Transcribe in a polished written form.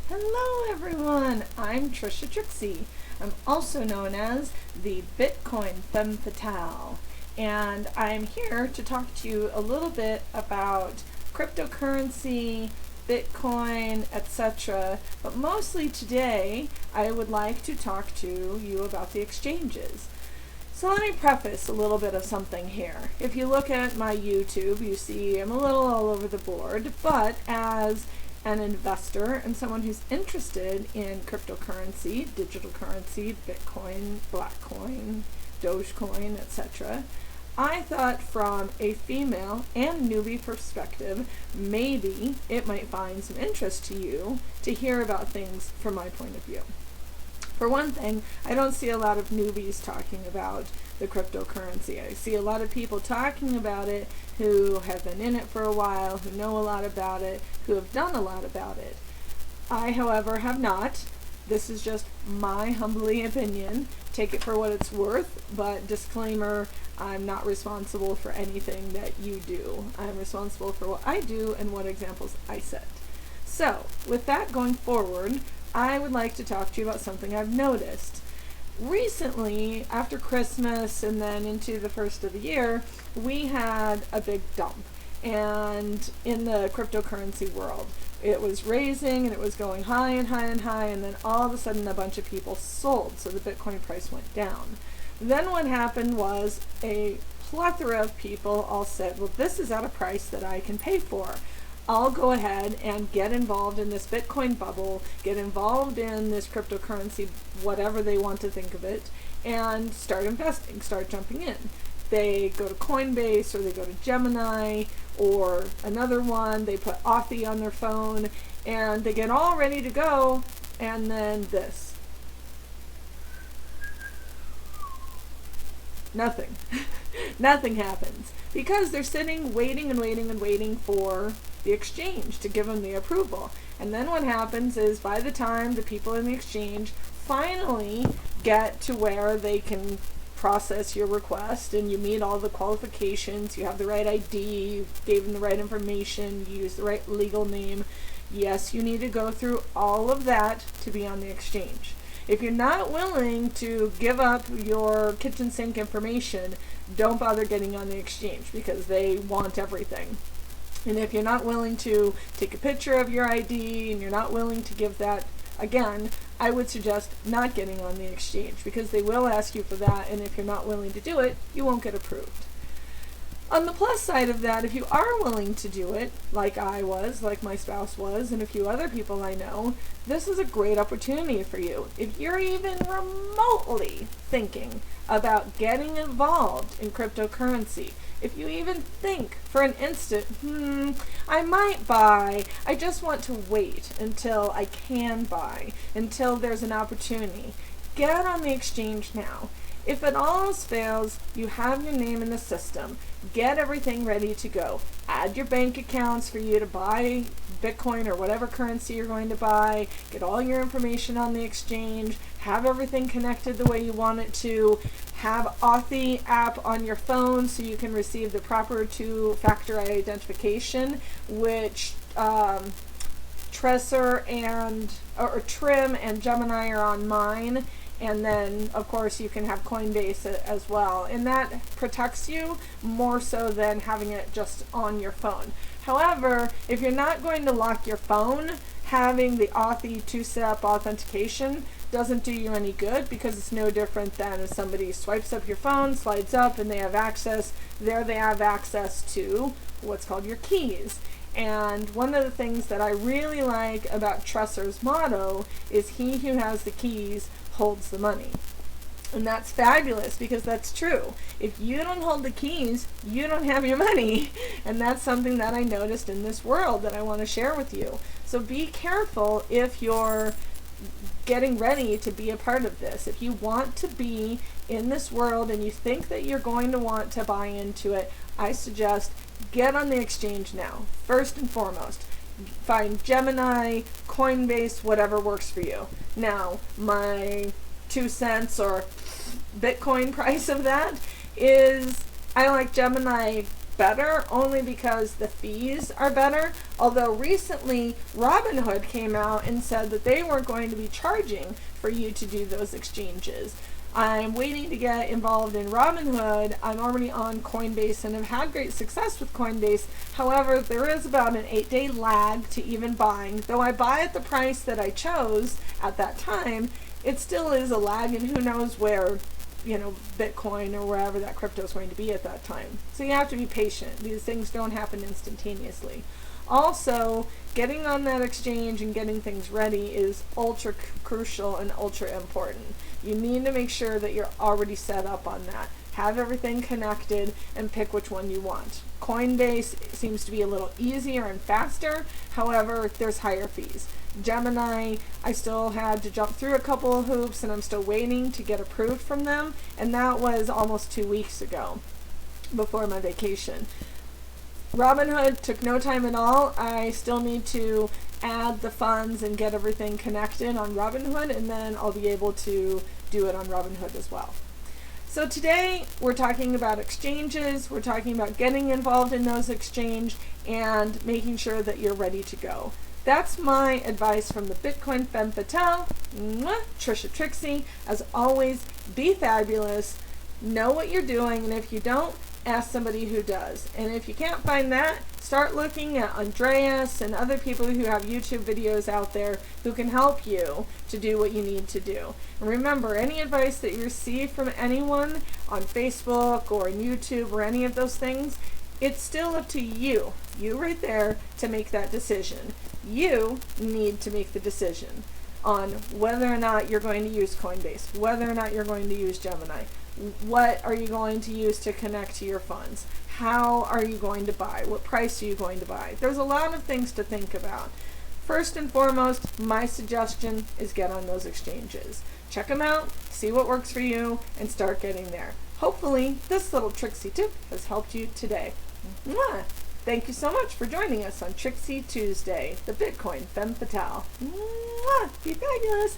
Hello everyone, I'm Trisha Trixie. I'm also known as the Bitcoin Femme Fatale, and I'm here to talk to you a little bit about cryptocurrency, Bitcoin, etc. But mostly today I would like to talk to you about the exchanges. So let me preface a little bit of something here. If you look at my YouTube, you see I'm a little all over the board, but as an investor and someone who's interested in cryptocurrency, digital currency, Bitcoin, Blackcoin, Dogecoin, etc., I thought from a female and newbie perspective, maybe it might find some interest to you to hear about things from my point of view. For one thing, I don't see a lot of newbies talking about the cryptocurrency. I see a lot of people talking about it who have been in it for a while, who know a lot about it, who have done a lot about it. I, however, have not. This is just my humbly opinion. Take it for what it's worth, but disclaimer, I'm not responsible for anything that you do. I'm responsible for what I do and what examples I set. So, with that going forward, I would like to talk to you about something I've noticed. Recently, after Christmas and then into the first of the year, we had a big dump. And in the cryptocurrency world, it was raising and it was going high and high and high, and then all of a sudden a bunch of people sold, so the Bitcoin price went down. Then what happened was a plethora of people all said, well, this is at a price that I can pay for. I'll go ahead and get involved in this Bitcoin bubble, get involved in this cryptocurrency, whatever they want to think of it, and start investing, start jumping in. They go to Coinbase or they go to Gemini or another one, they put Authy on their phone, and they get all ready to go, and then this. Nothing. Nothing happens. Because they're sitting, waiting and waiting and waiting for the exchange to give them the approval. And then what happens is by the time the people in the exchange finally get to where they can process your request and you meet all the qualifications, you have the right ID, you gave them the right information, you use the right legal name, yes, you need to go through all of that to be on the exchange. If you're not willing to give up your kitchen sink information, don't bother getting on the exchange because they want everything. And if you're not willing to take a picture of your ID and you're not willing to give that, again, I would suggest not getting on the exchange because they will ask you for that, and if you're not willing to do it, you won't get approved. On the plus side of that, if you are willing to do it, like I was, like my spouse was, and a few other people I know, this is a great opportunity for you. If you're even remotely thinking about getting involved in cryptocurrency, if you even think for an instant, I might buy, I just want to wait until I can buy, until there's an opportunity, get on the exchange now. If it all else fails, you have your name in the system. Get everything ready to go. Add your bank accounts for you to buy Bitcoin or whatever currency you're going to buy. Get all your information on the exchange. Have everything connected the way you want it to. Have Authy app on your phone so you can receive the proper two-factor identification, which Trim and Gemini are on mine. And then, of course, you can have Coinbase as well. And that protects you more so than having it just on your phone. However, if you're not going to lock your phone, having the Authy two-step authentication doesn't do you any good because it's no different than if somebody swipes up your phone, slides up, and they have access. There they have access to what's called your keys. And one of the things that I really like about Tresser's motto is he who has the keys holds the money. And that's fabulous because that's true. If you don't hold the keys, you don't have your money. And that's something that I noticed in this world that I want to share with you. So be careful if you're getting ready to be a part of this. If you want to be in this world and you think that you're going to want to buy into it, I suggest get on the exchange now. First and foremost, find Gemini, Coinbase, whatever works for you. Now, my 2 cents or Bitcoin price of that is I like Gemini better only because the fees are better. Although recently RobinHood came out and said that they weren't going to be charging for you to do those exchanges. I'm waiting to get involved in Robinhood. I'm already on Coinbase and have had great success with Coinbase. However, there is about an 8-day lag to even buying. Though I buy at the price that I chose at that time, it still is a lag, and who knows where, you know, Bitcoin or wherever that crypto is going to be at that time. So you have to be patient. These things don't happen instantaneously. Also, getting on that exchange and getting things ready is ultra crucial and ultra important. You need to make sure that you're already set up on that. Have everything connected and pick which one you want. Coinbase seems to be a little easier and faster. However, there's higher fees. Gemini, I still had to jump through a couple of hoops and I'm still waiting to get approved from them. And that was almost 2 weeks ago before my vacation. Robinhood took no time at all. I still need to add the funds and get everything connected on Robinhood, and then I'll be able to do it on Robinhood as well. So today we're talking about exchanges, we're talking about getting involved in those exchanges and making sure that you're ready to go. That's my advice from the Bitcoin Femme Fatale, Trisha Trixie. As always, be fabulous, know what you're doing, and if you don't, ask somebody who does. And if you can't find that, start looking at Andreas and other people who have YouTube videos out there who can help you to do what you need to do. And remember, any advice that you receive from anyone on Facebook or on YouTube or any of those things, it's still up to you right there, to make that decision. You need to make the decision on whether or not you're going to use Coinbase, whether or not you're going to use Gemini. What are you going to use to connect to your funds? How are you going to buy? What price are you going to buy? There's a lot of things to think about. First and foremost, my suggestion is get on those exchanges. Check them out, see what works for you, and start getting there. Hopefully, this little Trixie tip has helped you today. Mwah! Thank you so much for joining us on Trixie Tuesday, the Bitcoin Femme Fatale. Mwah! Be fabulous!